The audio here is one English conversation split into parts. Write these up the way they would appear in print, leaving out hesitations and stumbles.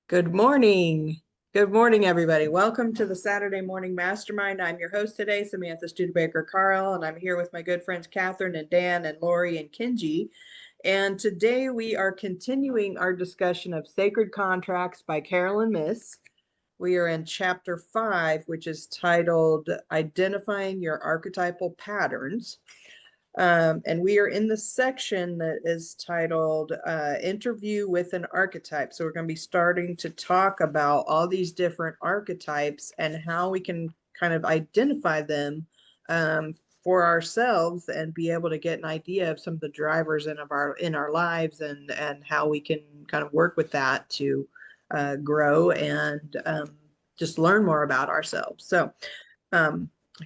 Good morning. Good morning, everybody. Welcome to the Saturday Morning Mastermind. I'm your host today, Samantha Studebaker Carl, and I'm here with my good friends Catherine and Dan and Lori and Kenji. And today we are continuing our discussion of Sacred Contracts by Carolyn Myss. We are in chapter 5, which is titled Identifying Your Archetypal Patterns. And we are in the section that is titled Interview with an Archetype. So we're going to be starting to talk about all these different archetypes and how we can kind of identify them for ourselves and be able to get an idea of some of the drivers in our lives and how we can kind of work with that to grow and just learn more about ourselves. So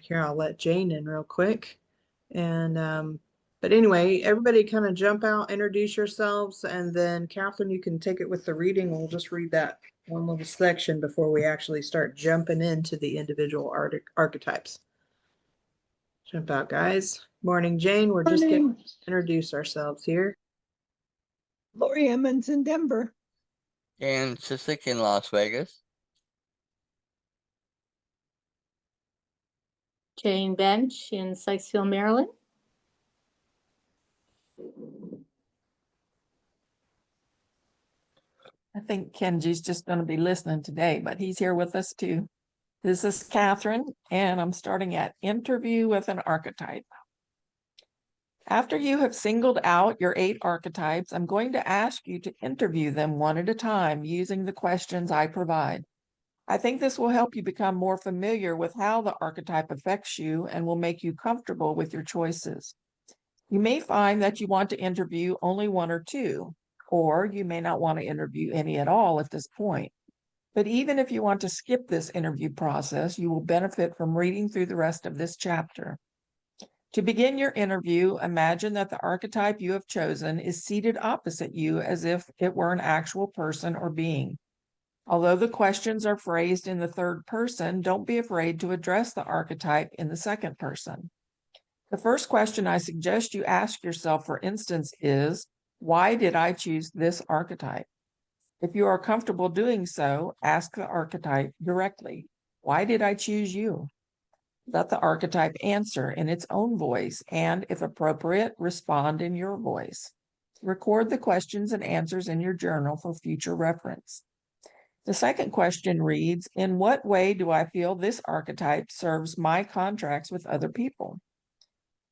here I'll let Jane in real quick. And but anyway, everybody kind of jump out, introduce yourselves, and then Catherine, you can take it with the reading. We'll just read that one little section before we actually start jumping into the individual archetypes. Jump out, guys. Morning, Jane. We're just getting to introduce ourselves here. Lori Emmons in Denver. And Sisik in Las Vegas. Jane Bench in Sykesville, Maryland. I think Kenji's just going to be listening today, but he's here with us too. This is Catherine, and I'm starting at Interview with an Archetype. After you have singled out your 8 archetypes, I'm going to ask you to interview them one at a time using the questions I provide. I think this will help you become more familiar with how the archetype affects you and will make you comfortable with your choices. You may find that you want to interview only 1 or 2, or you may not want to interview any at all at this point. But even if you want to skip this interview process, you will benefit from reading through the rest of this chapter. To begin your interview, imagine that the archetype you have chosen is seated opposite you as if it were an actual person or being. Although the questions are phrased in the third person, don't be afraid to address the archetype in the second person. The first question I suggest you ask yourself, for instance, is, why did I choose this archetype? If you are comfortable doing so, ask the archetype directly, why did I choose you? Let the archetype answer in its own voice and, if appropriate, respond in your voice. Record the questions and answers in your journal for future reference. The second question reads, in what way do I feel this archetype serves my contracts with other people?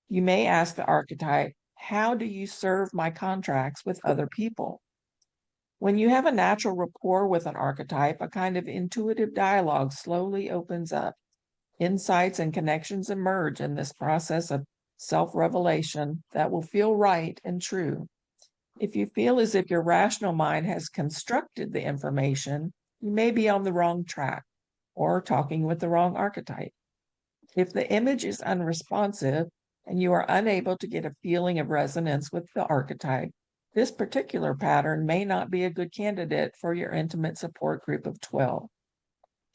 You may ask the archetype, how do you serve my contracts with other people? When you have a natural rapport with an archetype, a kind of intuitive dialogue slowly opens up. Insights and connections emerge in this process of self-revelation that will feel right and true. If you feel as if your rational mind has constructed the information, you may be on the wrong track or talking with the wrong archetype. If the image is unresponsive and you are unable to get a feeling of resonance with the archetype, this particular pattern may not be a good candidate for your intimate support group of 12.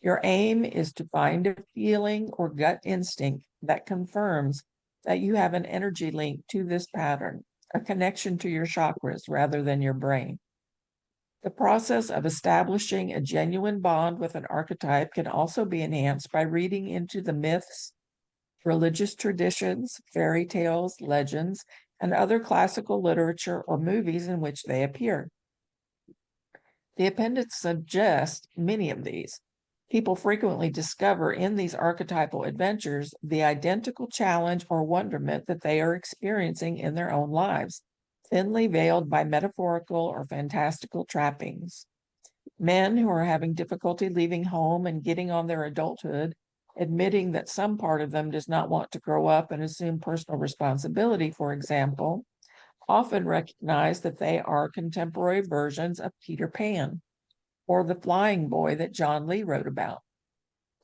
Your aim is to find a feeling or gut instinct that confirms that you have an energy link to this pattern, a connection to your chakras rather than your brain. The process of establishing a genuine bond with an archetype can also be enhanced by reading into the myths, religious traditions, fairy tales, legends, and other classical literature or movies in which they appear. The appendix suggests many of these. People frequently discover in these archetypal adventures the identical challenge or wonderment that they are experiencing in their own lives, thinly veiled by metaphorical or fantastical trappings. Men who are having difficulty leaving home and getting on their adulthood, admitting that some part of them does not want to grow up and assume personal responsibility, for example, often recognize that they are contemporary versions of Peter Pan or the flying boy that John Lee wrote about.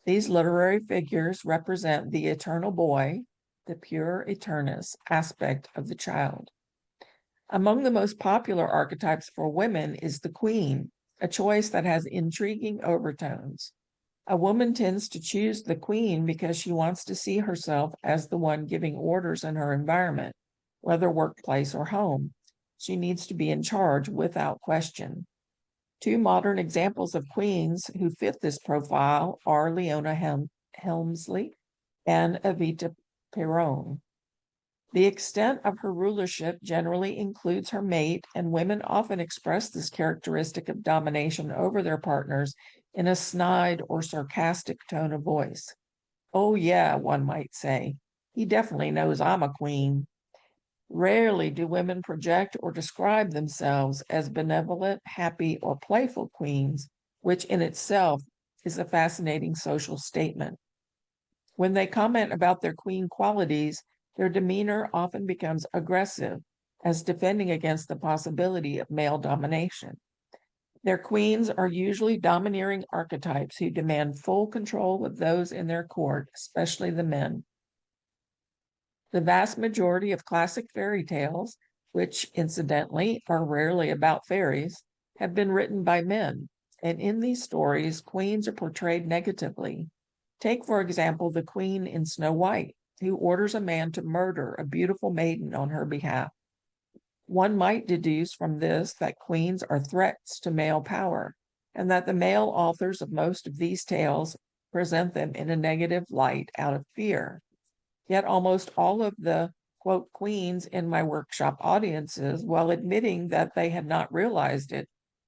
These literary figures represent the eternal boy, the pure eternus aspect of the child. Among the most popular archetypes for women is the queen, a choice that has intriguing overtones. A woman tends to choose the queen because she wants to see herself as the one giving orders in her environment, whether workplace or home. She needs to be in charge without question. Two modern examples of queens who fit this profile are Leona Helmsley and Evita Peron. The extent of her rulership generally includes her mate, and women often express this characteristic of domination over their partners in a snide or sarcastic tone of voice. Oh yeah, one might say, he definitely knows I'm a queen. Rarely do women project or describe themselves as benevolent, happy, or playful queens, which in itself is a fascinating social statement. When they comment about their queen qualities, their demeanor often becomes aggressive, as defending against the possibility of male domination. Their queens are usually domineering archetypes who demand full control of those in their court, especially the men. The vast majority of classic fairy tales, which incidentally are rarely about fairies, have been written by men, and in these stories, queens are portrayed negatively. Take, for example, the queen in Snow White, who orders a man to murder a beautiful maiden on her behalf. One might deduce from this that queens are threats to male power, and that the male authors of most of these tales present them in a negative light out of fear. Yet almost all of the, quote, queens in my workshop audiences, while admitting that they had not realized it,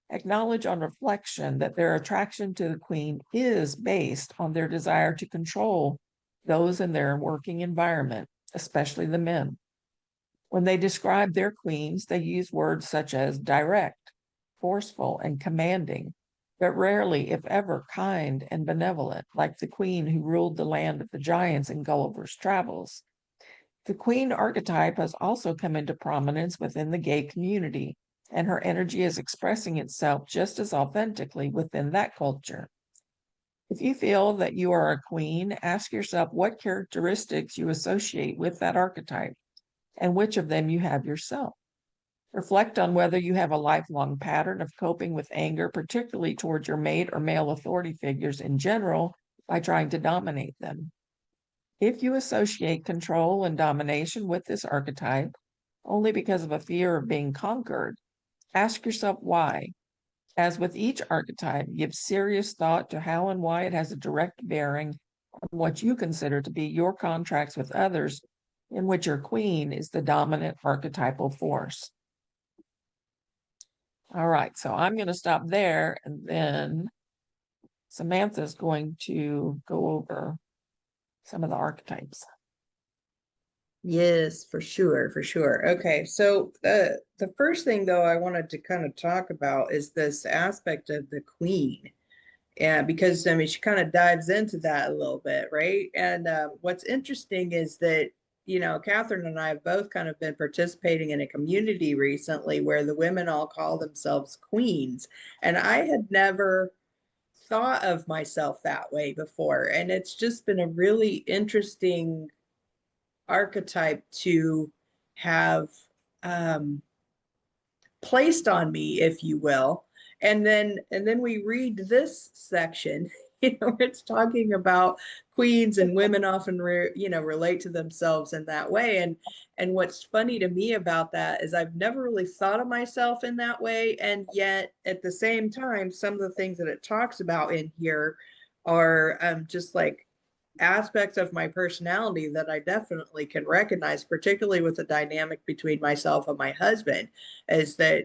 acknowledge on reflection that their attraction to the queen is based on their desire to control those in their working environment, especially the men. When they describe their queens, they use words such as direct, forceful, and commanding, but rarely, if ever, kind and benevolent, like the queen who ruled the land of the giants in Gulliver's Travels. The queen archetype has also come into prominence within the gay community, and her energy is expressing itself just as authentically within that culture. If you feel that you are a queen, ask yourself what characteristics you associate with that archetype and which of them you have yourself. Reflect on whether you have a lifelong pattern of coping with anger, particularly towards your mate or male authority figures in general, by trying to dominate them. If you associate control and domination with this archetype only because of a fear of being conquered, ask yourself why. As with each archetype, give serious thought to how and why it has a direct bearing on what you consider to be your contracts with others, in which your queen is the dominant archetypal force. All right, so I'm going to stop there, and then Samantha's going to go over some of the archetypes. Yes, for sure, for sure. Okay, so the first thing though I wanted to kind of talk about is this aspect of the queen. And because I mean she kind of dives into that a little bit, right? And what's interesting is that Catherine and I have both kind of been participating in a community recently where the women all call themselves queens, and I had never thought of myself that way before, and it's just been a really interesting archetype to have placed on me, if you will. And then we read this section, it's talking about queens, and women often relate to themselves in that way. And what's funny to me about that is I've never really thought of myself in that way, and yet at the same time some of the things that it talks about in here are just like aspects of my personality that I definitely can recognize, particularly with the dynamic between myself and my husband, is that,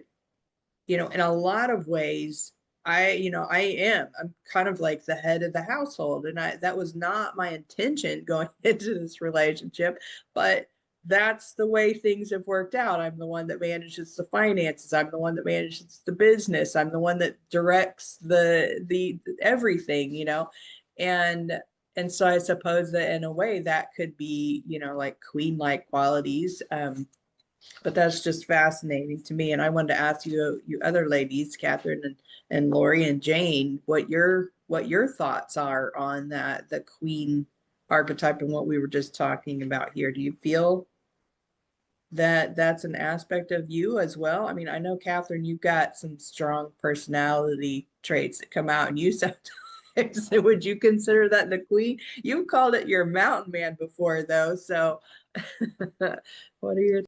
in a lot of ways, I'm kind of like the head of the household. And that was not my intention going into this relationship, but that's the way things have worked out. I'm the one that manages the finances. I'm the one that manages the business. I'm the one that directs the everything, and and so I suppose that in a way that could be, like queen-like qualities. But that's just fascinating to me. And I wanted to ask you other ladies, Catherine and Lori and Jane, what your thoughts are on that, the queen archetype and what we were just talking about here. Do you feel that that's an aspect of you as well? I mean, I know, Catherine, you've got some strong personality traits that come out, and you sometimes would you consider that the queen? You've called it your mountain man before, though. So what are your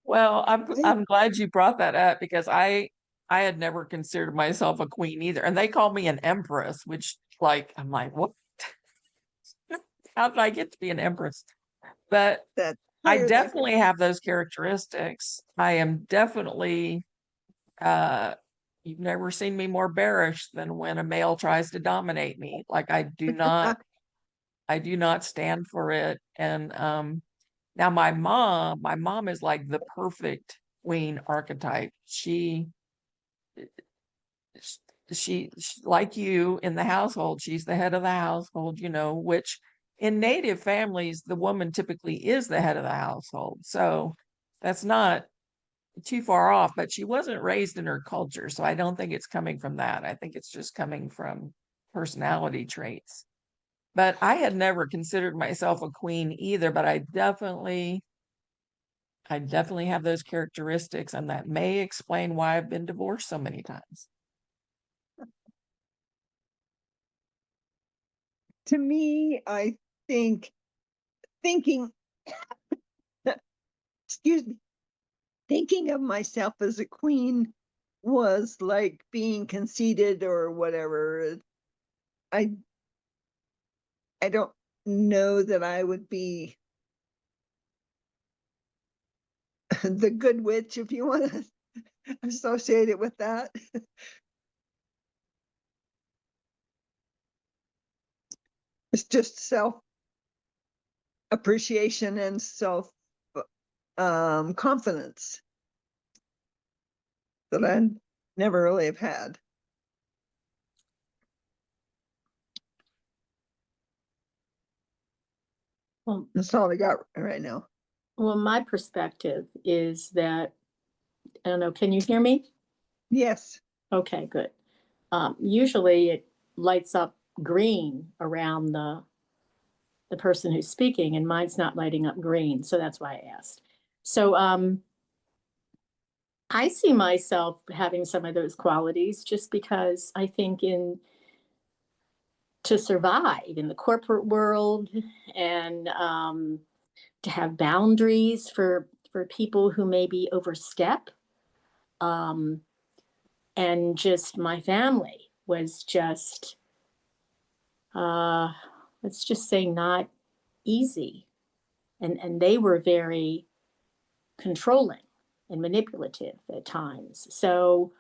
Well, I'm glad you brought that up, because I I had never considered myself a queen either. And they called me an empress, which I'm like, what? How did I get to be an empress? But That's I higher than- definitely have those characteristics. I am definitely, you've never seen me more bearish than when a male tries to dominate me. Like I do not stand for it. And now my mom is like the perfect queen archetype. She like you in the household, she's the head of the household, which in native families, the woman typically is the head of the household. So that's not too far off, but she wasn't raised in her culture. So I don't think it's coming from that. I think it's just coming from personality traits. But I had never considered myself a queen either, but I definitely have those characteristics, and that may explain why I've been divorced so many times. To me, I think thinking, excuse me, thinking of myself as a queen was like being conceited or whatever. I don't know that I would be the good witch, if you want to associate it with that. It's just self appreciation and self confidence that I never really have had. Well, That's all I got right now. well, my perspective is that, I don't know, can you hear me? Yes. Okay, good. Usually it lights up green around the person who's speaking, and mine's not lighting up green, so that's why I asked. So I see myself having some of those qualities just because I think to survive in the corporate world and to have boundaries for people who maybe overstep, and just my family was just let's just say not easy, and they were very controlling and manipulative at times. So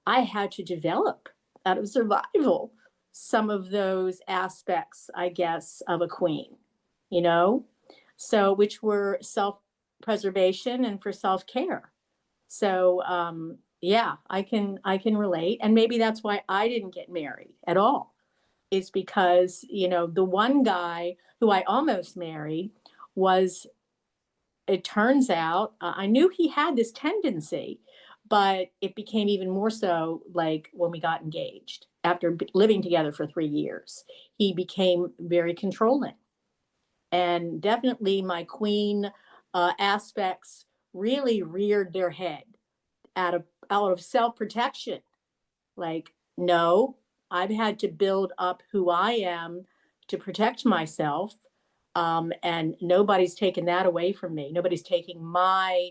I had to develop out of survival some of those aspects, I guess, of a queen, you know? So which were self-preservation and for self-care. So yeah, I can relate. And maybe that's why I didn't get married at all, is because, the one guy who I almost married was, it turns out, I knew he had this tendency, but it became even more so like when we got engaged after living together for 3 years. He became very controlling, and definitely my queen aspects really reared their head out of self-protection. Like, no, I've had to build up who I am to protect myself. And nobody's taken that away from me. Nobody's taking my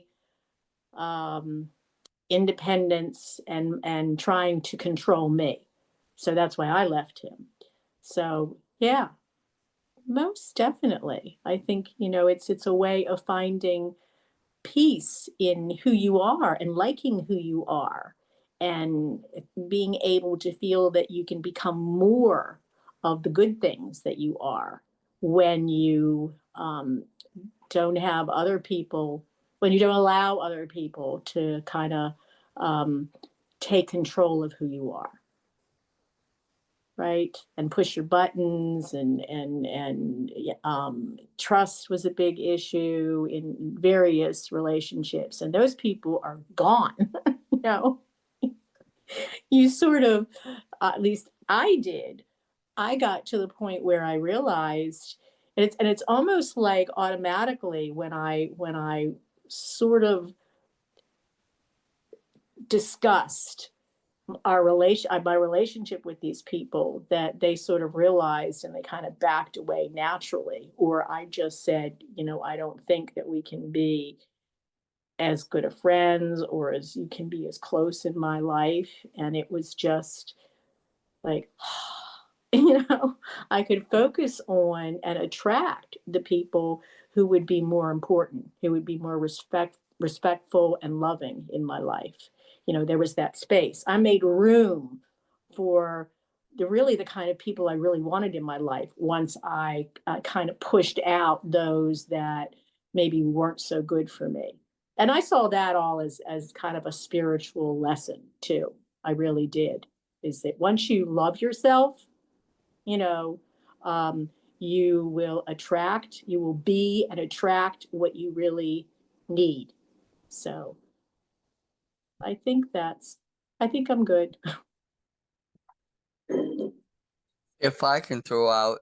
independence and trying to control me. So that's why I left him. So yeah, most definitely. I think, it's a way of finding peace in who you are and liking who you are, and being able to feel that you can become more of the good things that you are when you don't have other people, when you don't allow other people to kind of take control of who you are, right? And push your buttons, and trust was a big issue in various relationships, and those people are gone. you know you sort of, at least I did, I got to the point where I realized, and it's almost like automatically when I sort of discussed my relationship with these people, that they sort of realized and they kind of backed away naturally. Or I just said, I don't think that we can be as good of friends or as you can be as close in my life. And it was just like, I could focus on and attract the people who would be more important, who would be more respectful and loving in my life. There was that space. I made room for the kind of people I really wanted in my life once I kind of pushed out those that maybe weren't so good for me. And I saw that all as kind of a spiritual lesson too. I really did. Is that once you love yourself, you know, um, you will be and attract what you really need. So I think I'm good. If I can throw out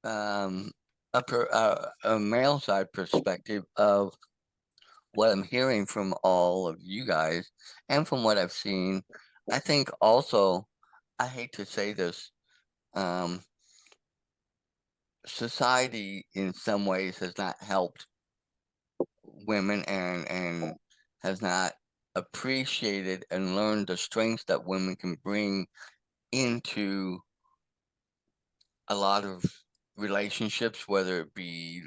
a male side perspective of what I'm hearing from all of you guys and from what I've seen, I think also, I hate to say this, society in some ways has not helped women and has not appreciated and learned the strengths that women can bring into a lot of relationships, whether it be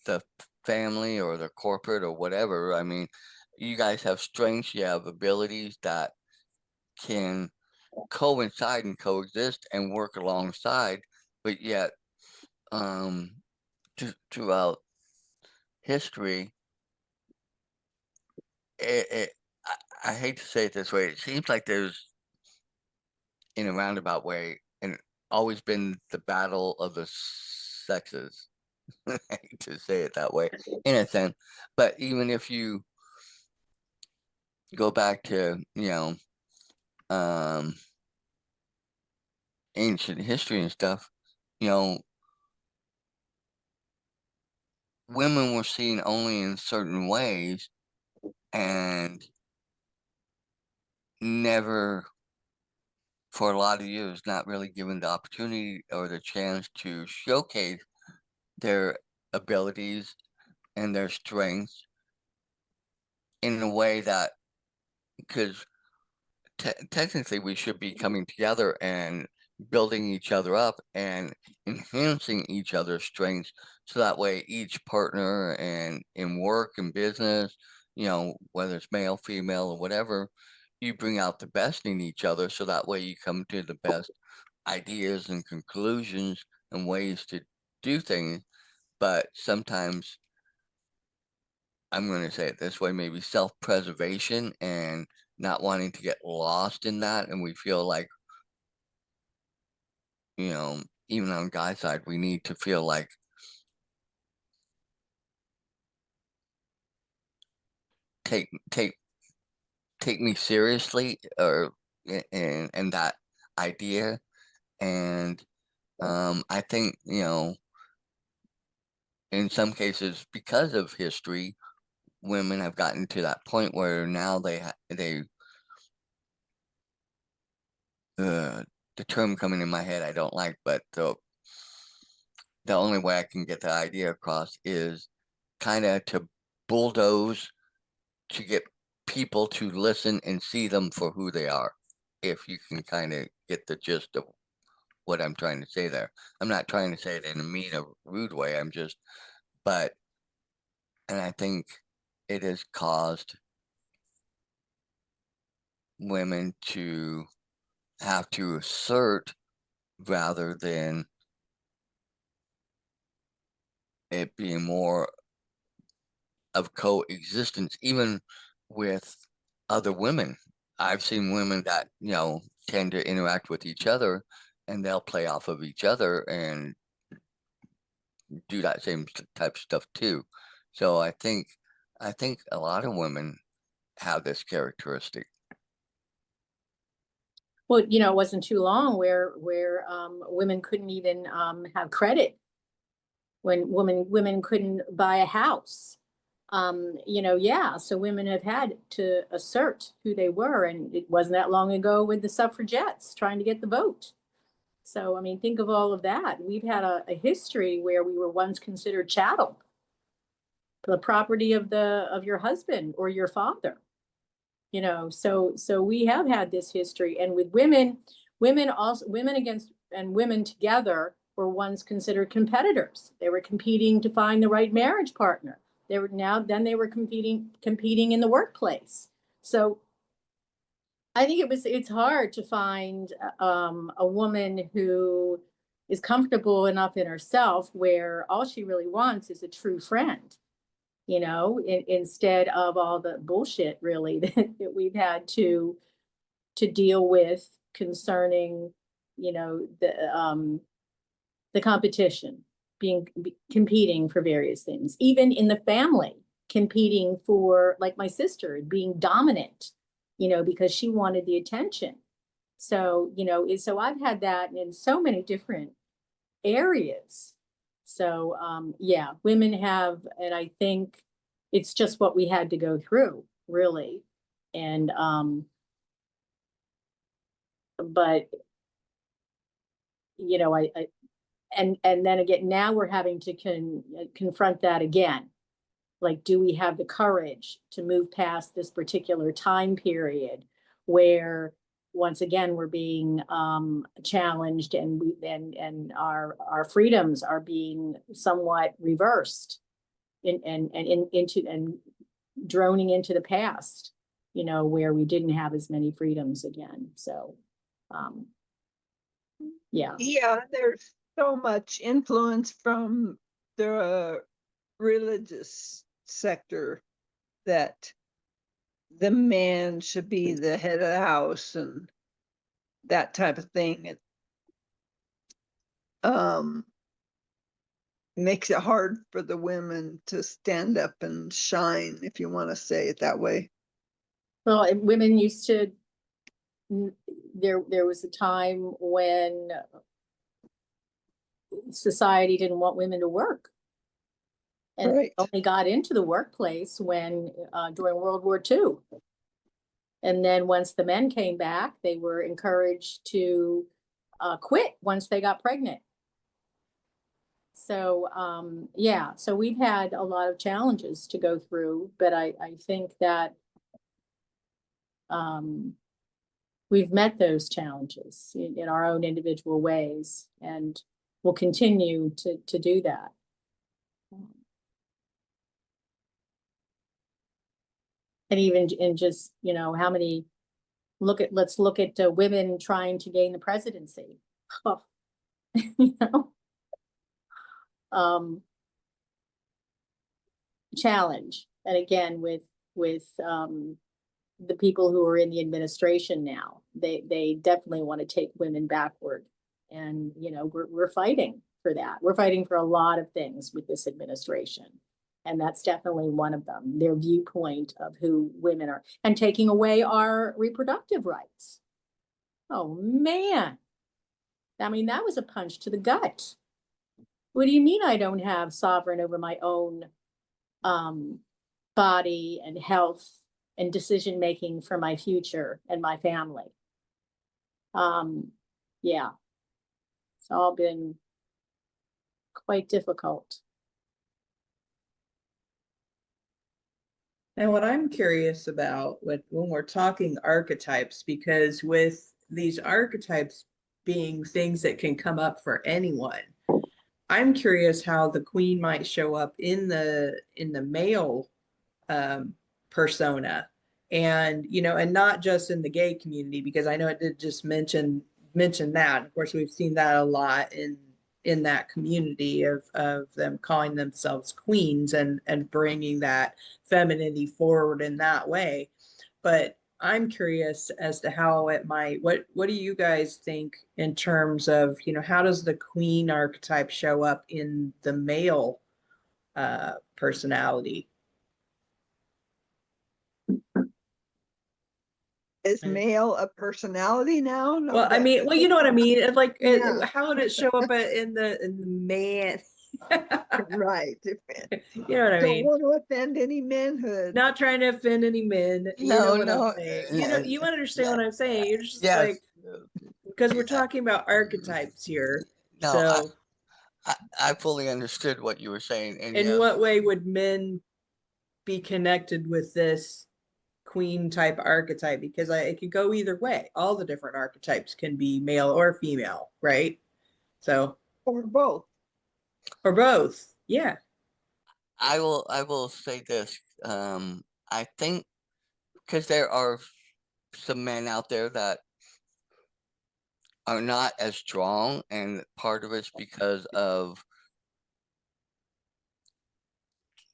the family or the corporate or whatever. I mean, you guys have strengths, you have abilities that can coincide and coexist and work alongside, but yet throughout history, I hate to say it this way, it seems like there's, in a roundabout way, and always been the battle of the sexes. I hate to say it that way, in a sense. But even if you go back to, um, ancient history and stuff, you know, women were seen only in certain ways and never, for a lot of years, not really given the opportunity or the chance to showcase their abilities and their strengths in a way that, because technically we should be coming together and building each other up and enhancing each other's strengths, so that way each partner and in work and business, whether it's male, female, or whatever, you bring out the best in each other, so that way you come to the best ideas and conclusions and ways to do things. But sometimes, I'm going to say it this way, maybe self-preservation and not wanting to get lost in that. And we feel like, even on Guy's side, we need to feel like take me seriously, or and that idea. And I think, in some cases, because of history, women have gotten to that point where now the term coming in my head I don't like, but the only way I can get the idea across is kind of to bulldoze to get people to listen and see them for who they are. If you can kind of get the gist of what I'm trying to say there. I'm not trying to say it in a mean or rude way. And I think it has caused women to have to assert rather than it being more of coexistence, even with other women. I've seen women that, tend to interact with each other, and they'll play off of each other and do that same type of stuff too. So I think a lot of women have this characteristic. Well, it wasn't too long where women couldn't even have credit, when women couldn't buy a house. Yeah, so women have had to assert who they were, and it wasn't that long ago with the suffragettes trying to get the vote. So, I mean, think of all of that. We've had a history where we were once considered chattel. the property of your husband or your father. You know, so we have had this history, and with women against and women together were once considered competitors. They were competing to find the right marriage partner. They were competing in the workplace. So I think it's hard to find a woman who is comfortable enough in herself where all she really wants is a true friend, you know, instead of all the bullshit really that we've had to deal with concerning, you know, the competition, competing for various things, even in the family, competing for, like my sister, being dominant, you know, because she wanted the attention. So, you know, so I've had that in so many different areas. So, yeah, women have, and I think it's just what we had to go through, really. And, but, you know, and then again, now we're having to confront that again. Like, do we have the courage to move past this particular time period where once again we're being challenged, and our freedoms are being somewhat reversed and droning into the past, you know, where we didn't have as many freedoms again. So yeah. Yeah, there's so much influence from the religious sector that the man should be the head of the house and that type of thing. It makes it hard for the women to stand up and shine, if you want to say it that way. Well, women used to, there was a time when society didn't want women to work, and Right. only got into the workplace when during World War II. And then once the men came back, they were encouraged to quit once they got pregnant. So yeah, so we've had a lot of challenges to go through, but I think that we've met those challenges in our own individual ways, and we'll continue to do that. And even in just, you know, how many, let's look at women trying to gain the presidency. Oh, you know, challenge. And again, with the people who are in the administration now, they definitely want to take women backward. And, you know, we're fighting for that. We're fighting for a lot of things with this administration. And that's definitely one of them, their viewpoint of who women are, and taking away our reproductive rights. Oh, man. I mean, that was a punch to the gut. What do you mean I don't have sovereign over my own body and health and decision-making for my future and my family? Yeah, it's all been quite difficult. And what I'm curious about when we're talking archetypes, because with these archetypes being things that can come up for anyone, I'm curious how the queen might show up in the male persona, and you know, and not just in the gay community, because I know it did just mention that. Of course, we've seen that a lot in that community of them calling themselves queens and bringing that femininity forward in that way. But I'm curious as to how it might, what do you guys think in terms of, you know, how does the queen archetype show up in the male personality? Is male a personality now? No, Well, I mean, well, you know what I mean? Like, Yeah. how would it show up in the man? Right. You know what I Don't mean? want to offend any manhood. Not trying to offend any men. You know what I'm saying? You know, you yeah, understand what I'm saying? You're just yes. like, because we're talking about archetypes here. No, So, I fully understood what you were saying, and in yes, what way would men be connected with this queen type archetype? Because it could go either way. All the different archetypes can be male or female, right? So, Or both. or both. Yeah. I will say this. I think because there are some men out there that are not as strong, and part of it's because of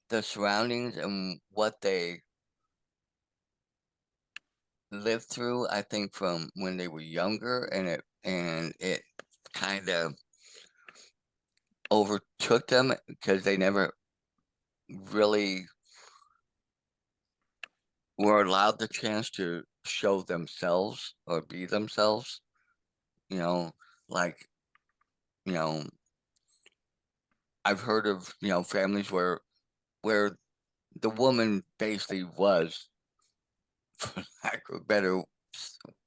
the surroundings and what they lived through. I think from when they were younger, and it kind of overtook them because they never really were allowed the chance to show themselves or be themselves. You know, like, you know, I've heard of, families where the woman basically was, for lack of a better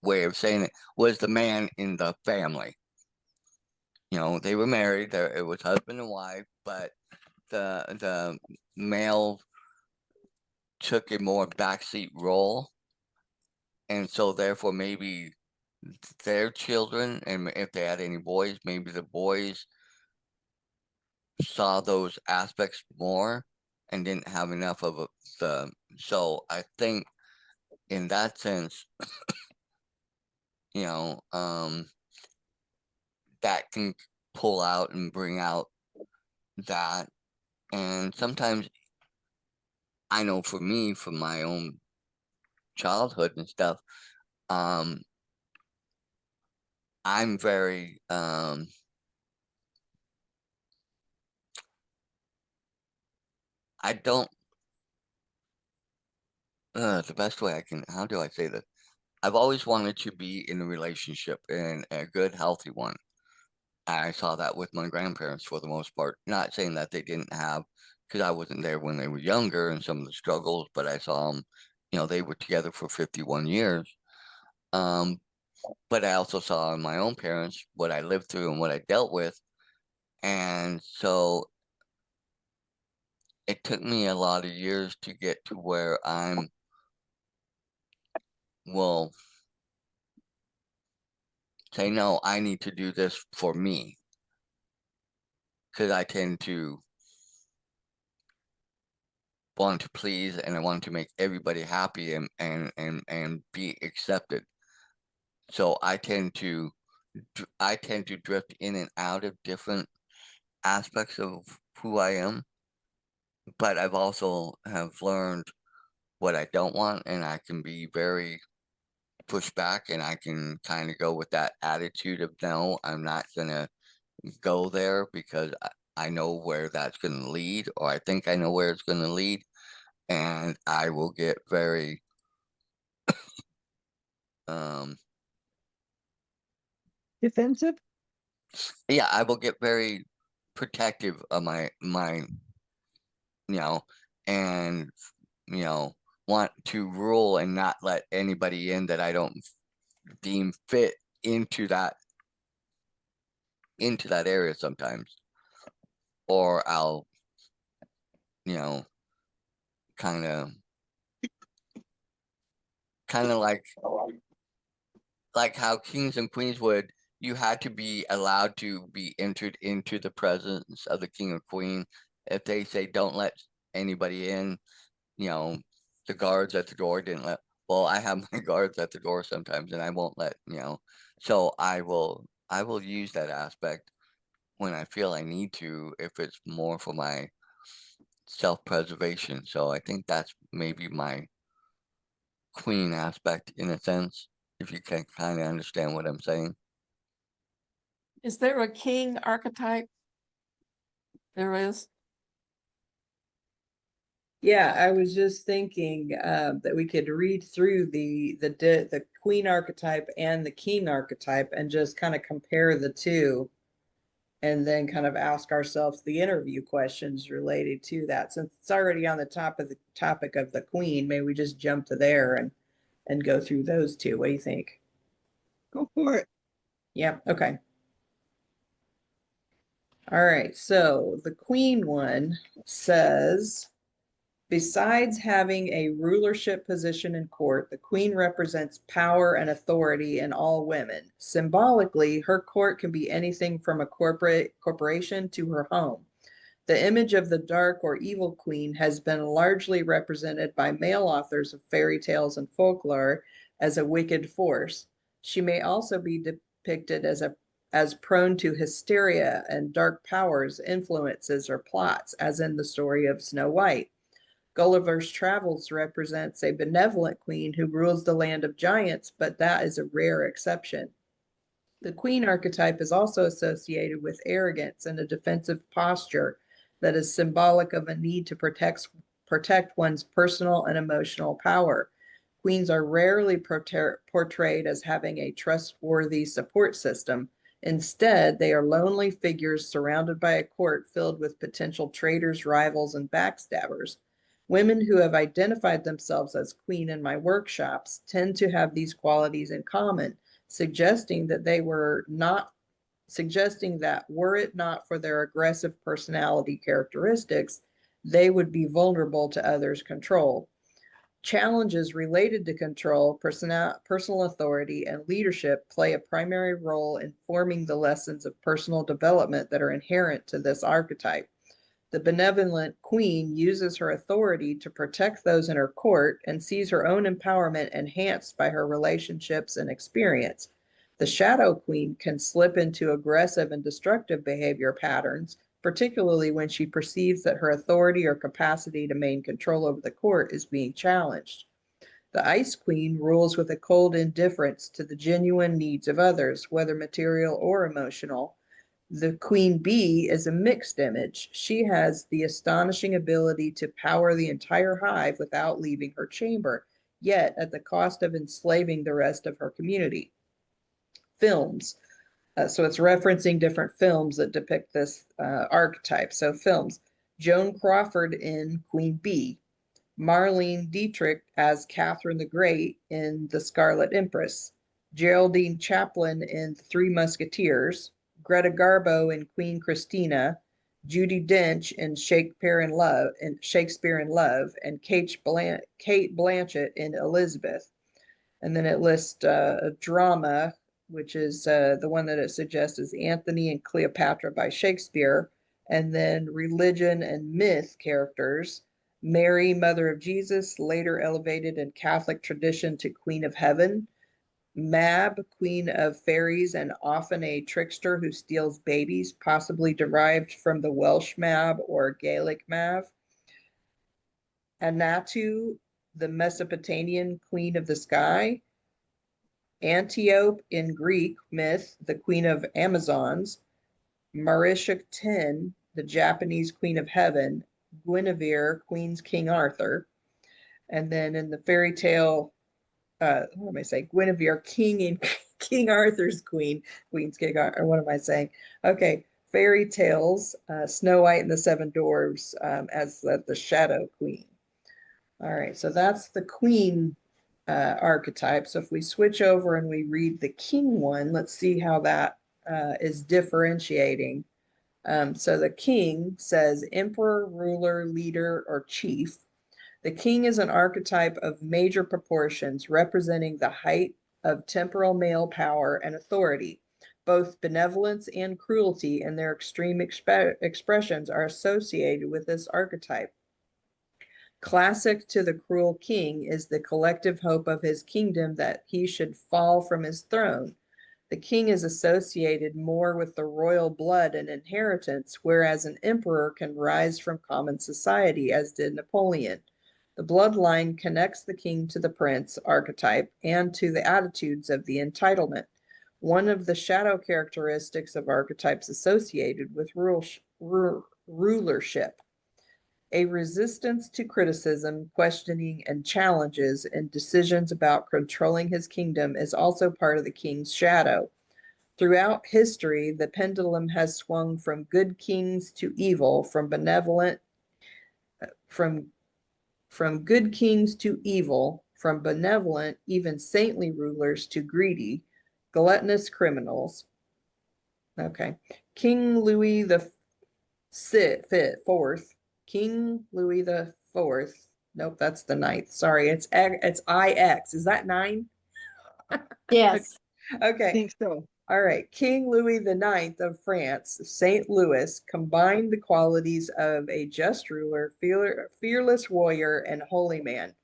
way of saying it, was the man in the family. They were married, it was husband and wife, but the male took a more backseat role, and so therefore maybe their children, and if they had any boys, maybe the boys saw those aspects more and didn't have enough of the. So I think in that sense, you know, um, that can pull out and bring out that. And sometimes I know for me, from my own childhood and stuff, um, I'm very I don't the best way I can, how do I say this? I've always wanted to be in a relationship, and a good healthy one. I saw that with my grandparents for the most part. Not saying that they didn't have, because I wasn't there when they were younger and some of the struggles, but I saw them, they were together for 51 years. Um, but I also saw in my own parents what I lived through and what I dealt with. And so it took me a lot of years to get to where well, say, no, I need to do this for me. Because I tend to want to please, and I want to make everybody happy and be accepted. So I tend to drift in and out of different aspects of who I am, but I've also have learned what I don't want, and I can be very pushed back, and I can kind of go with that attitude of, no, I'm not gonna go there because I know where that's gonna lead, or I think I know where it's gonna lead, and I will get very um Defensive? yeah, I will get very protective of my you know, and want to rule and not let anybody in that I don't deem fit into that area sometimes. Or I'll, you know, kind of like how kings and queens would, you had to be allowed to be entered into the presence of the king or queen. If they say don't let anybody in, you know, the guards at the door didn't let. Well, I have my guards at the door sometimes, and I won't let, so I will use that aspect when I feel I need to, if it's more for my self-preservation. So I think that's maybe my queen aspect in a sense, if you can kind of understand what I'm saying. Is there a king archetype? There is. Yeah, I was just thinking that we could read through the queen archetype and the king archetype and just kind of compare the two, and then kind of ask ourselves the interview questions related to that. Since it's already on the topic of the queen, maybe we just jump to there and go through those two. What do you think? Go for it. Yeah, okay. All right, so the queen one says, Besides having a rulership position in court, the queen represents power and authority in all women. Symbolically, her court can be anything from a corporation to her home. The image of the dark or evil queen has been largely represented by male authors of fairy tales and folklore as a wicked force. She may also be depicted as prone to hysteria and dark powers, influences, or plots, as in the story of Snow White. Gulliver's Travels represents a benevolent queen who rules the land of giants, but that is a rare exception. The queen archetype is also associated with arrogance and a defensive posture that is symbolic of a need to protect one's personal and emotional power. Queens are rarely portrayed as having a trustworthy support system. Instead, they are lonely figures surrounded by a court filled with potential traitors, rivals, and backstabbers. Women who have identified themselves as queen in my workshops tend to have these qualities in common, suggesting that were it not for their aggressive personality characteristics, they would be vulnerable to others' control. Challenges related to control, personal authority, and leadership play a primary role in forming the lessons of personal development that are inherent to this archetype. The benevolent queen uses her authority to protect those in her court and sees her own empowerment enhanced by her relationships and experience. The shadow queen can slip into aggressive and destructive behavior patterns, particularly when she perceives that her authority or capacity to maintain control over the court is being challenged. The ice queen rules with a cold indifference to the genuine needs of others, whether material or emotional. The queen bee is a mixed image. She has the astonishing ability to power the entire hive without leaving her chamber, yet at the cost of enslaving the rest of her community. Films. So it's referencing different films that depict this archetype. So films. Joan Crawford in Queen Bee. Marlene Dietrich as Catherine the Great in The Scarlet Empress. Geraldine Chaplin in The Three Musketeers. Greta Garbo in Queen Christina, Judi Dench in Shakespeare in Love, and Kate Blanchett in Elizabeth. And then it lists a drama, which is the one that it suggests is Antony and Cleopatra by Shakespeare, and then religion and myth characters. Mary, Mother of Jesus, later elevated in Catholic tradition to Queen of Heaven. Mab, Queen of Fairies, and often a trickster who steals babies, possibly derived from the Welsh Mab or Gaelic Mab. Anatu, the Mesopotamian Queen of the Sky. Antiope in Greek myth, the Queen of Amazons. Marisha 10, the Japanese Queen of Heaven. Guinevere, Queen's King Arthur. And then in the fairy tale, what am I saying? Guinevere, King Arthur's Queen's King, or what am I saying? Okay, fairy tales, Snow White and the Seven Dwarfs as the Shadow Queen. All right, so that's the queen archetype. So if we switch over and we read the king one, let's see how that is differentiating. So the king says emperor, ruler, leader, or chief. The king is an archetype of major proportions, representing the height of temporal male power and authority. Both benevolence and cruelty in their extreme expressions are associated with this archetype. Classic to the cruel king is the collective hope of his kingdom that he should fall from his throne. The king is associated more with the royal blood and inheritance, whereas an emperor can rise from common society, as did Napoleon. The bloodline connects the king to the prince archetype and to the attitudes of the entitlement. One of the shadow characteristics of archetypes associated with rulership. A resistance to criticism, questioning, and challenges and decisions about controlling his kingdom is also part of the king's shadow. Throughout history, the pendulum has swung from good kings to evil, from good kings to evil, from benevolent, even saintly rulers to greedy, gluttonous criminals. Okay. King Louis the Fourth Nope, that's the ninth. Sorry, it's IX. Is that 9? Yes. I Okay. think so. All right. King Louis IX of France, St. Louis, combined the qualities of a just ruler, fearless warrior, and holy man.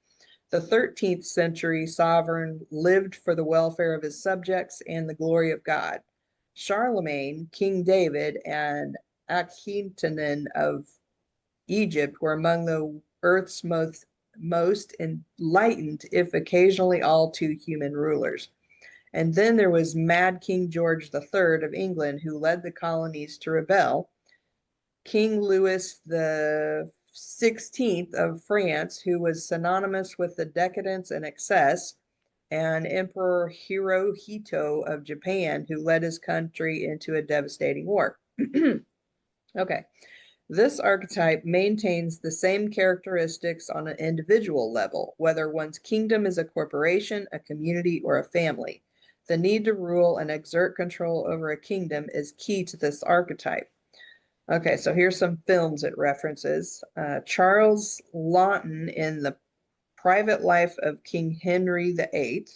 The 13th century sovereign lived for the welfare of his subjects and the glory of God. Charlemagne, King David, and Akhenaten of Egypt were among the earth's most enlightened, if occasionally all too human rulers. And then there was Mad King George III of England, who led the colonies to rebel. King Louis the 16th of France, who was synonymous with the decadence and excess, and Emperor Hirohito of Japan, who led his country into a devastating war. Okay. This archetype maintains the same characteristics on an individual level, whether one's kingdom is a corporation, a community, or a family. The need to rule and exert control over a kingdom is key to this archetype. Okay, so here's some films it references. Charles Laughton in The Private Life of King Henry VIII,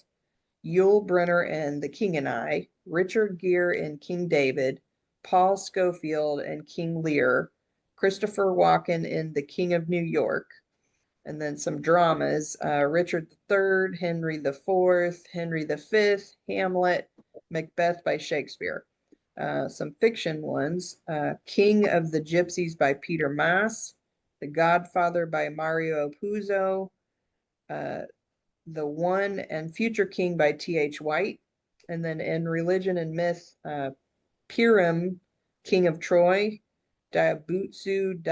Yul Brynner in The King and I, Richard Gere in King David, Paul Scofield in King Lear, Christopher Walken in The King of New York, and then some dramas, Richard III, Henry IV, Henry V, Hamlet, Macbeth by Shakespeare. Some fiction ones, King of the Gypsies by Peter Maas, The Godfather by Mario Puzo, The One and Future King by T.H. White, and then in Religion and Myth, Piram, King of Troy, Diabutsu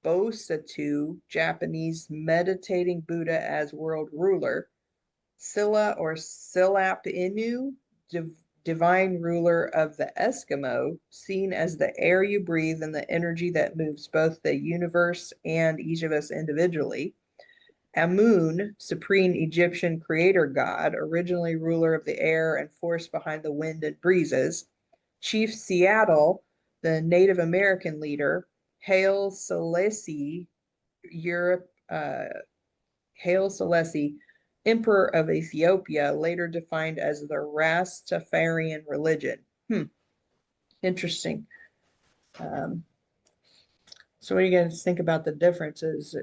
Diabosatu, Japanese meditating Buddha as world ruler, Silla or Silap Inu, divine ruler of the Eskimo, seen as the air you breathe and the energy that moves both the universe and each of us individually. Amun, supreme Egyptian creator god, originally ruler of the air and force behind the wind and breezes. Chief Seattle, the Native American leader. Haile Selassie, Europe, Haile Selassie, Emperor of Ethiopia, later defined as the Rastafarian religion. Interesting. So what do you guys think about the differences?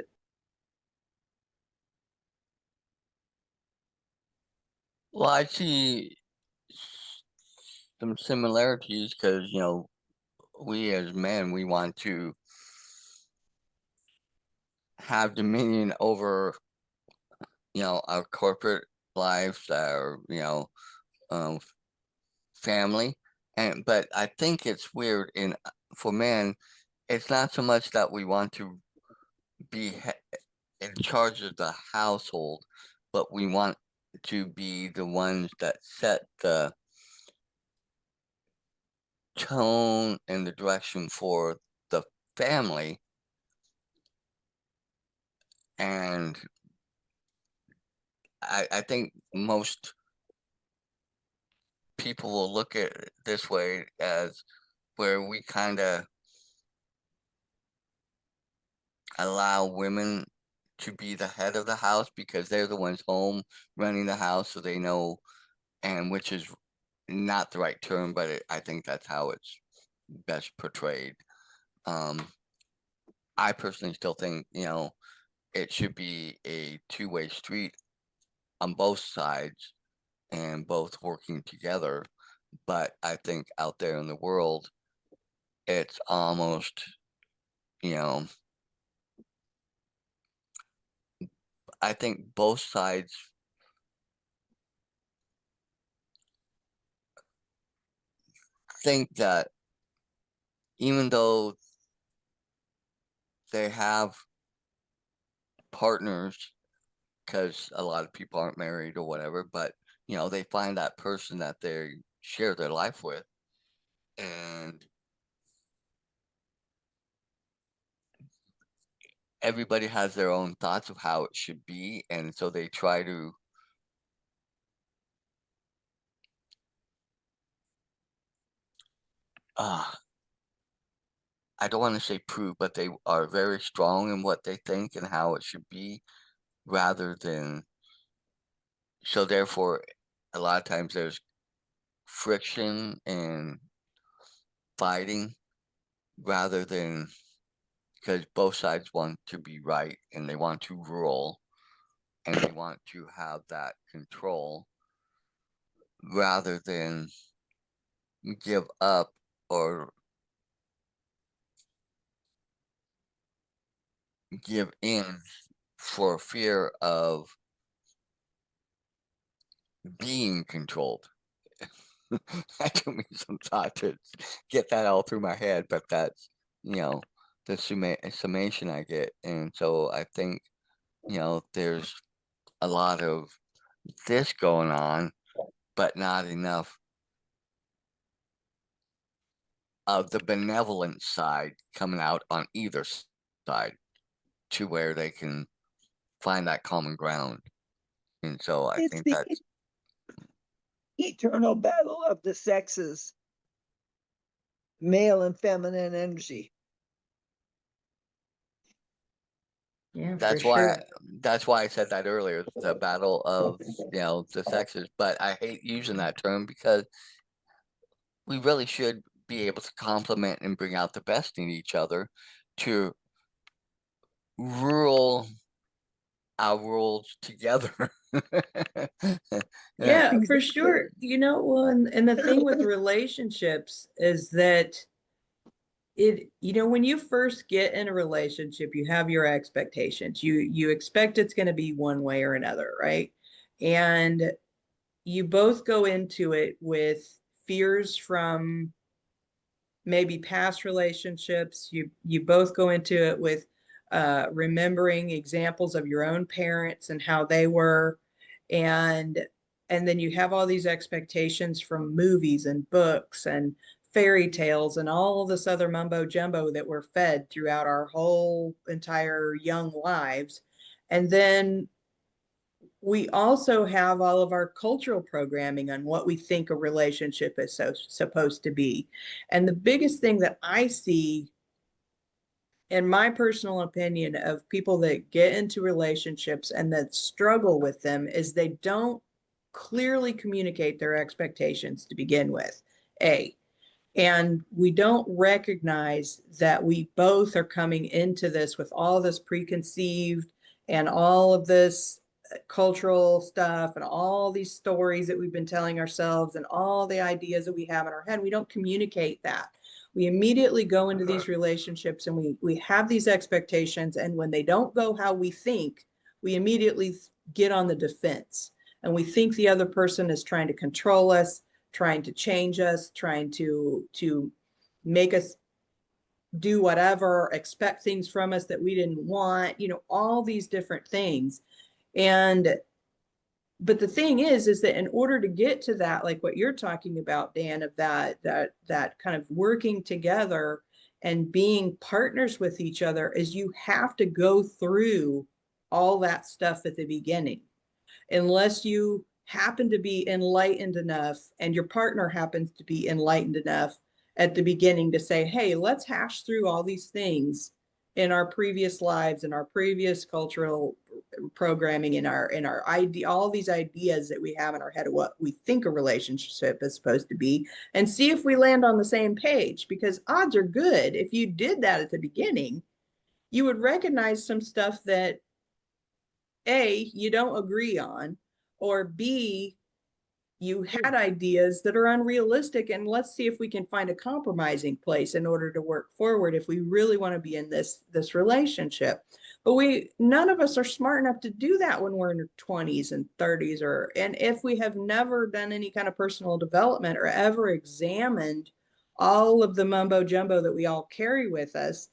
Well, I see some similarities because, we as men, we want to have dominion over, our corporate lives, our, um, family. But I think it's weird for men, it's not so much that we want to be in charge of the household, but we want to be the ones that set the tone and the direction for the family. And I think most people will look at it this way as where we kind of allow women to be the head of the house because they're the ones home running the house, so they know, and which is not the right term, but I think that's how it's best portrayed. I personally still think, it should be a two-way street on both sides and both working together. But I think out there in the world, it's almost, I think both sides think that even though they have partners, because a lot of people aren't married or whatever, but they find that person that they share their life with, and everybody has their own thoughts of how it should be, and so they try to I don't want to say prove, but they are very strong in what they think and how it should be, rather than, so therefore, a lot of times there's friction and fighting, rather than, because both sides want to be right and they want to rule and they want to have that control, rather than give up or give in for fear of being controlled. That took me some thought to get that all through my head, but that's, the summation I get. And so I think, there's a lot of this going on, but not enough of the benevolent side coming out on either side to where they can find that common ground. And so I It's think the that's eternal battle of the sexes, male and feminine energy. Yeah, for that's sure. why I said that earlier, the battle of the sexes. But I hate using that term because we really should be able to complement and bring out the best in each other to rule our worlds together. Yeah, for Exactly. sure. Well, and the thing with relationships is that when you first get in a relationship, you have your expectations. You expect it's going to be one way or another, right? And you both go into it with fears from maybe past relationships. You both go into it with remembering examples of your own parents and how they were, and then you have all these expectations from movies and books and fairy tales and all this other mumbo jumbo that we're fed throughout our whole entire young lives. And then we also have all of our cultural programming on what we think a relationship is supposed to be. And the biggest thing that I see, in my personal opinion, of people that get into relationships and that struggle with them is they don't clearly communicate their expectations to begin with. And we don't recognize that we both are coming into this with all this preconceived and all of this cultural stuff and all these stories that we've been telling ourselves and all the ideas that we have in our head. We don't communicate that. We immediately go into these relationships and we have these expectations. And when they don't go how we think, we immediately get on the defense. And we think the other person is trying to control us, trying to change us, trying to make us do whatever, expect things from us that we didn't want, all these different things. And but the thing is that in order to get to that, like what you're talking about, Dan, of that kind of working together and being partners with each other, is you have to go through all that stuff at the beginning. Unless you happen to be enlightened enough and your partner happens to be enlightened enough at the beginning to say, hey, let's hash through all these things in our previous lives and our previous cultural programming, in our idea, all these ideas that we have in our head of what we think a relationship is supposed to be, and see if we land on the same page. Because odds are good, if you did that at the beginning, you would recognize some stuff that you don't agree on, or B, you had ideas that are unrealistic, and let's see if we can find a compromising place in order to work forward if we really want to be in this relationship. But none of us are smart enough to do that when we're in our 20s and 30s, and if we have never done any kind of personal development or ever examined all of the mumbo jumbo that we all carry with us,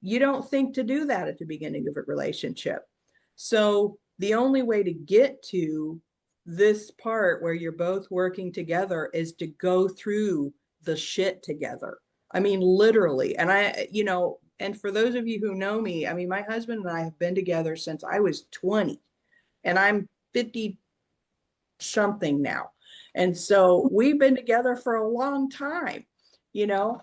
you don't think to do that at the beginning of a relationship. So the only way to get to this part where you're both working together is to go through the shit together. I mean, literally. And and for those of you who know me, I mean, my husband and I have been together since I was 20 and I'm 50 something now. And so we've been together for a long time, you know,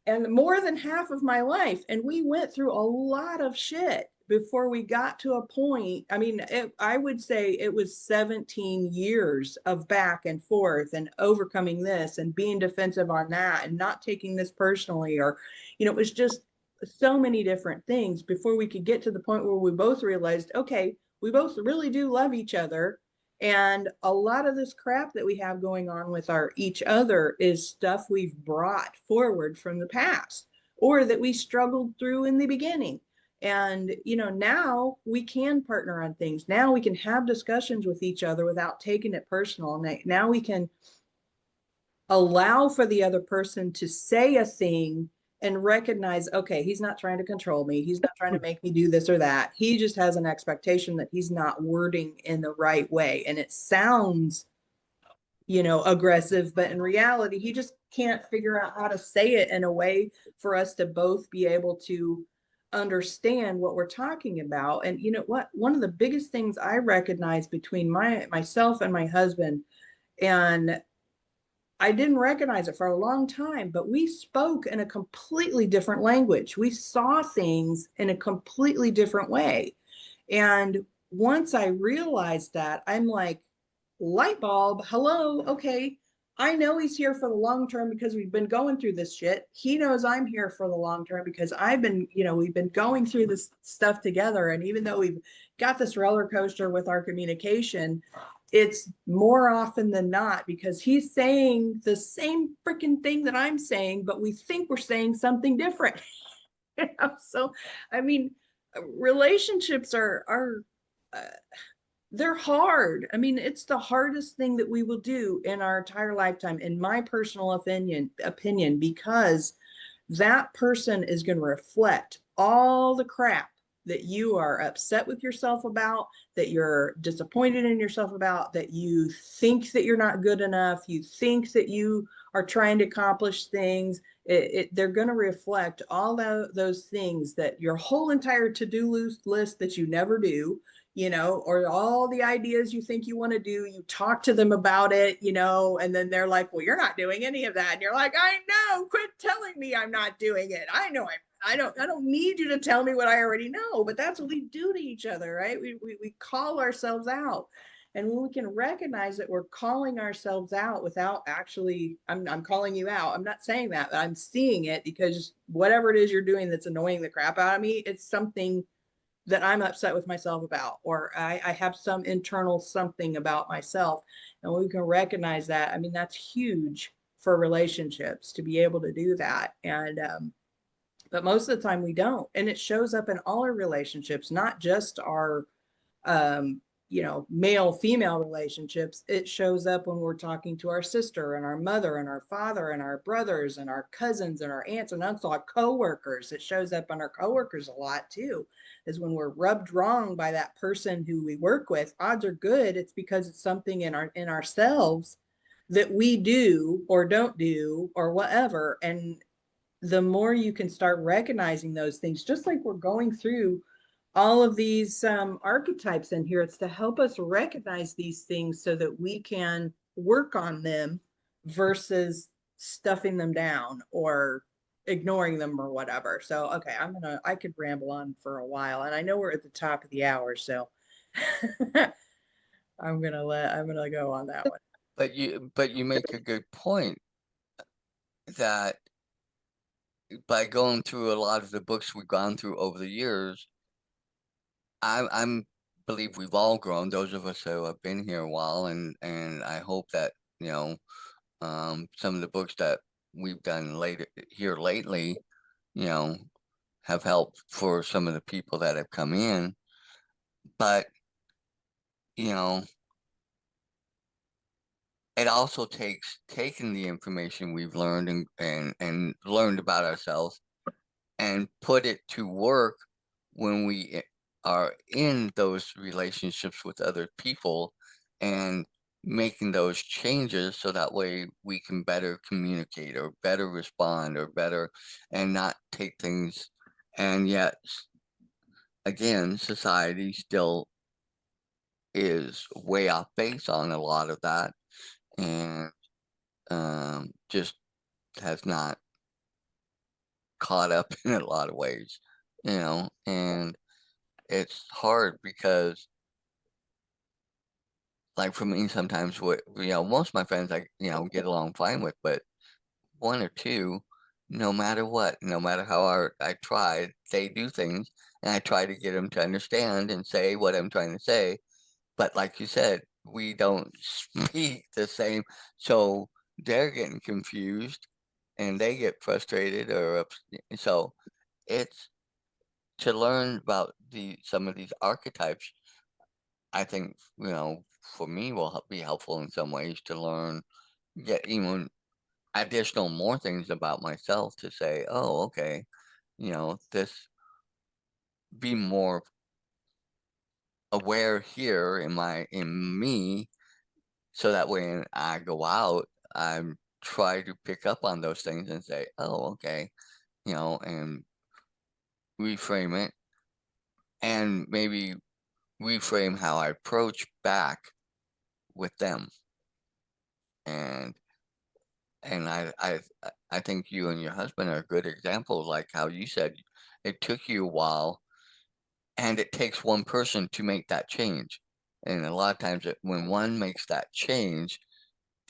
and more than half of my life. And we went through a lot of shit before we got to a point. I mean, I would say it was 17 years of back and forth and overcoming this and being defensive on that and not taking this personally, or, it was just so many different things before we could get to the point where we both realized, okay, we both really do love each other. And a lot of this crap that we have going on with each other is stuff we've brought forward from the past or that we struggled through in the beginning. And, now we can partner on things. Now we can have discussions with each other without taking it personal. Now we can allow for the other person to say a thing and recognize, okay, he's not trying to control me. He's not trying to make me do this or that. He just has an expectation that he's not wording in the right way. And it sounds, aggressive, but in reality, he just can't figure out how to say it in a way for us to both be able to understand what we're talking about. And you know what? One of the biggest things I recognize between myself and my husband, and I didn't recognize it for a long time, but we spoke in a completely different language. We saw things in a completely different way. And once I realized that, I'm like, light bulb, hello, okay. I know he's here for the long term because we've been going through this shit. He knows I'm here for the long term because we've been going through this stuff together. And even though we've got this roller coaster with our communication, it's more often than not because he's saying the same freaking thing that I'm saying, but we think we're saying something different. So, I mean, relationships are they're hard. I mean, it's the hardest thing that we will do in our entire lifetime, in my personal opinion, because that person is going to reflect all the crap that you are upset with yourself about, that you're disappointed in yourself about, that you think that you're not good enough, you think that you are trying to accomplish things. They're going to reflect all those things, that your whole entire to-do list that you never do, or all the ideas you think you want to do, you talk to them about it, and then they're like, well, you're not doing any of that. And you're like, I know, quit telling me I'm not doing it. I know I don't need you to tell me what I already know, but that's what we do to each other, right? We call ourselves out. And when we can recognize that we're calling ourselves out without actually, I'm calling you out. I'm not saying that, but I'm seeing it, because whatever it is you're doing that's annoying the crap out of me, it's something that I'm upset with myself about, or I have some internal something about myself. And we can recognize that. I mean, that's huge for relationships to be able to do that. And, but most of the time we don't. And it shows up in all our relationships, not just our, male female relationships. It shows up when we're talking to our sister and our mother and our father and our brothers and our cousins and our aunts and uncles, our coworkers. It shows up on our coworkers a lot too, is when we're rubbed wrong by that person who we work with. Odds are good it's because it's something in ourselves that we do or don't do or whatever. And the more you can start recognizing those things, just like we're going through all of these archetypes in here, it's to help us recognize these things so that we can work on them versus stuffing them down or ignoring them or whatever. So, okay, I could ramble on for a while, and I know we're at the top of the hour, so I'm gonna go on that one. But you make a good point that by going through a lot of the books we've gone through over the years, I'm believe we've all grown, those of us who have been here a while, and I hope that, some of the books that we've done here lately, have helped for some of the people that have come in. But, it also takes taking the information we've learned and learned about ourselves and put it to work when we are in those relationships with other people, and making those changes so that way we can better communicate or better respond or better, and not take things. And yet again, society still is way off base on a lot of that, and just has not caught up in a lot of ways, and it's hard because, like, for me, sometimes most of my friends I get along fine with, but one or two, no matter what, no matter how hard I try, they do things, and I try to get them to understand and say what I'm trying to say. But like you said, we don't speak the same, so they're getting confused and they get frustrated so it's to learn about some of these archetypes. I think, for me will be helpful in some ways to learn, get even additional more things about myself to say, oh, okay, this, be more aware here in me, so that when I go out, I'm try to pick up on those things and say, oh, okay, and reframe it, and maybe reframe how I approach back with them. And I think you and your husband are a good example, like how you said it took you a while, and it takes one person to make that change. And a lot of times when one makes that change,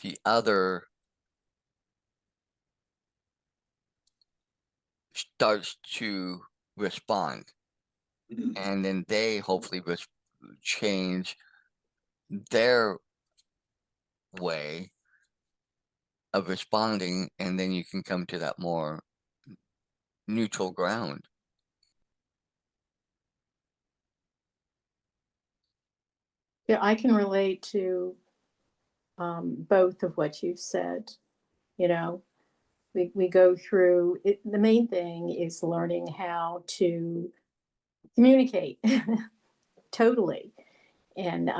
the other starts to respond. And then they hopefully change their way of responding, and then you can come to that more neutral ground. Yeah, I can relate to both of what you've said. You know, we go through it. The main thing is learning how to communicate totally, and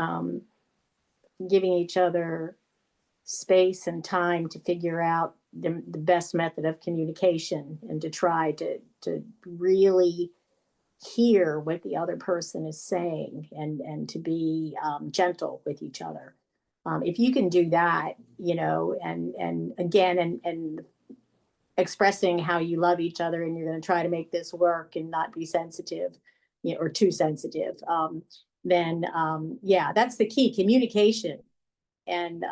giving each other space and time to figure out the best method of communication, and to try to really hear what the other person is saying, and to be gentle with each other. If you can do that, and again, and expressing how you love each other, and you're going to try to make this work and not be sensitive, or too sensitive, then yeah, that's the key: communication and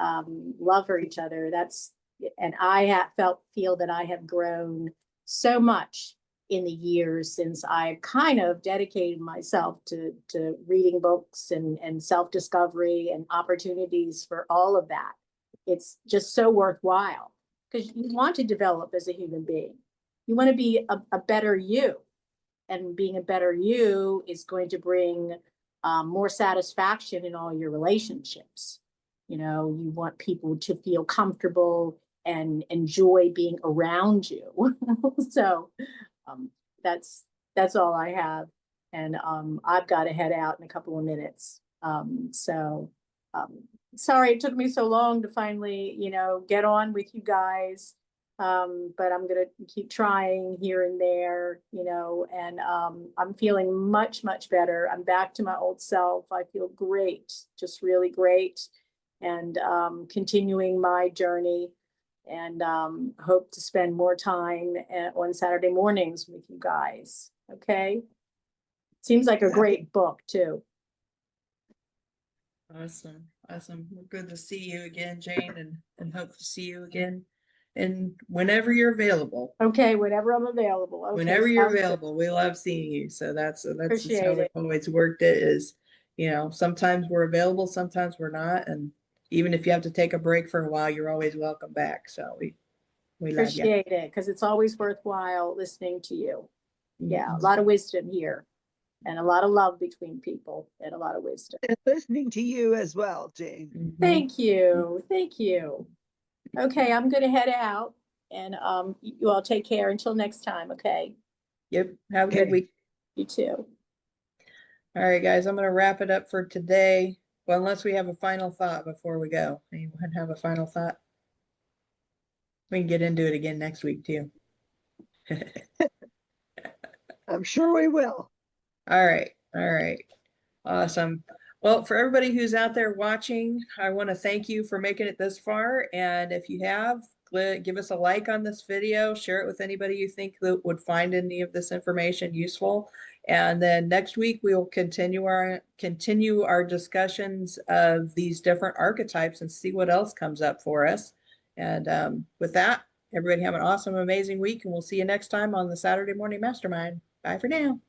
love for each other. And I have feel that I have grown so much in the years since I've kind of dedicated myself to reading books and self-discovery and opportunities for all of that. It's just so worthwhile, because you want to develop as a human being. You want to be a better you. And being a better you is going to bring more satisfaction in all your relationships. You want people to feel comfortable and enjoy being around you. So um, that's all I have. And I've got to head out in a couple of minutes. So sorry it took me so long to finally, get on with you guys. But I'm going to keep trying here and there, and I'm feeling much, much better. I'm back to my old self. I feel great, just really great. And continuing my journey, and hope to spend more time on Saturday mornings with you guys. Okay. Seems like a great book too. Awesome. Awesome. Well, good to see you again, Jane, and hope to see you again. And whenever you're available. Okay, whenever I'm available. Okay, Whenever you're sounds good. available, we love seeing you. So that's just Appreciate how we've it. always worked it is, sometimes we're available, sometimes we're not. And even if you have to take a break for a while, you're always welcome back. So we love you. Appreciate it, because it's always worthwhile listening to you. Yeah, a Mhm. lot of wisdom here, and a lot of love between people, and a lot of wisdom. And listening to you as well, Jane. Mhm. Thank you. Thank you. Okay, I'm going to head out, and you all take care until next time. Okay. Yep. Have a good Okay. week. You too. All right, guys, I'm going to wrap it up for today. Well, unless we have a final thought before we go. Anyone have a final thought? We can get into it again next week too. I'm sure we will. All right. All right. Awesome. Well, for everybody who's out there watching, I want to thank you for making it this far. And if you have, give us a like on this video, share it with anybody you think that would find any of this information useful. And then next week we will continue our discussions of these different archetypes and see what else comes up for us. And with that, everybody have an awesome, amazing week, and we'll see you next time on the Saturday Morning Mastermind. Bye for now.